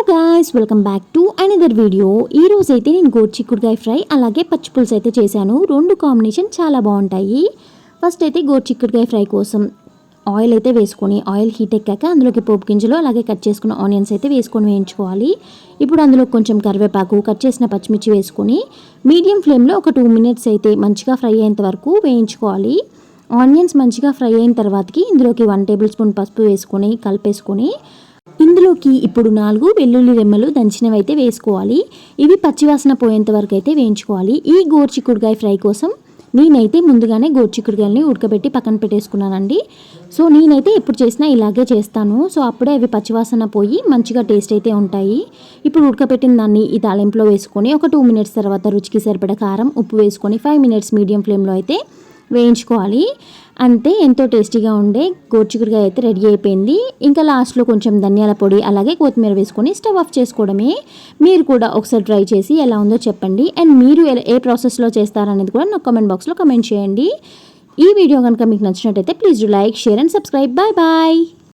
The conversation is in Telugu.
Guys, welcome back to another video. ఈ రోజు అయితే నేను గోరుచిక్కుడుకాయ ఫ్రై అలాగే పచ్చి పులుసు అయితే చేశాను. రెండు కాంబినేషన్ చాలా బాగుంటాయి. ఫస్ట్ అయితే గోరుచిక్కుడుకాయ ఫ్రై కోసం ఆయిల్ అయితే వేసుకొని ఆయిల్ హీట్ ఎక్కాక అందులోకి పోపు గింజలు అలాగే కట్ చేసుకున్న ఆనియన్స్ అయితే వేసుకొని వేయించుకోవాలి. ఇప్పుడు అందులో కొంచెం కరివేపాకు, కట్ చేసిన పచ్చిమిర్చి వేసుకొని మీడియం ఫ్లేమ్లో ఒక 2 minutes అయితే మంచిగా ఫ్రై అయ్యేంత వరకు వేయించుకోవాలి. ఆనియన్స్ మంచిగా ఫ్రై అయిన తర్వాతకి ఇందులోకి 1 tablespoon పసుపు వేసుకొని కలిపేసుకొని ఇందులోకి ఇప్పుడు 4 వెల్లుల్లి రెమ్మలు దంచినవి అయితే వేసుకోవాలి. ఇవి పచ్చివాసన పోయేంత వరకు అయితే వేయించుకోవాలి. ఈ గోరుచిక్కుడుకాయ ఫ్రై కోసం నేనైతే ముందుగానే గోరుచిక్కుడుకాయలని ఉడకబెట్టి పక్కన పెట్టేసుకున్నానండి. సో నేనైతే ఎప్పుడు చేసినా ఇలాగే చేస్తాను. సో అప్పుడే అవి పచ్చివాసన పోయి మంచిగా టేస్ట్ అయితే ఉంటాయి. ఇప్పుడు ఉడకబెట్టిన దాన్ని ఈ తాలింపులో వేసుకొని ఒక 2 minutes తర్వాత రుచికి సరిపడా కారం, ఉప్పు వేసుకొని 5 minutes మీడియం ఫ్లేమ్లో అయితే వేయించుకోవాలి. అంతే, ఎంతో టేస్టీగా ఉండే గోరుచిక్కుడుకాయ అయితే రెడీ అయిపోయింది. ఇంకా లాస్ట్లో కొంచెం ధనియాల పొడి అలాగే కొత్తిమీర వేసుకొని స్టవ్ ఆఫ్ చేసుకోవడమే. మీరు కూడా ఒకసారి ట్రై చేసి ఎలా ఉందో చెప్పండి. అండ్ మీరు ఏ ప్రాసెస్లో చేస్తారనేది కూడా నాకు కామెంట్ బాక్స్లో కమెంట్ చేయండి. ఈ వీడియో కనుక మీకు నచ్చినట్టయితే please do like, share and subscribe. Bye bye.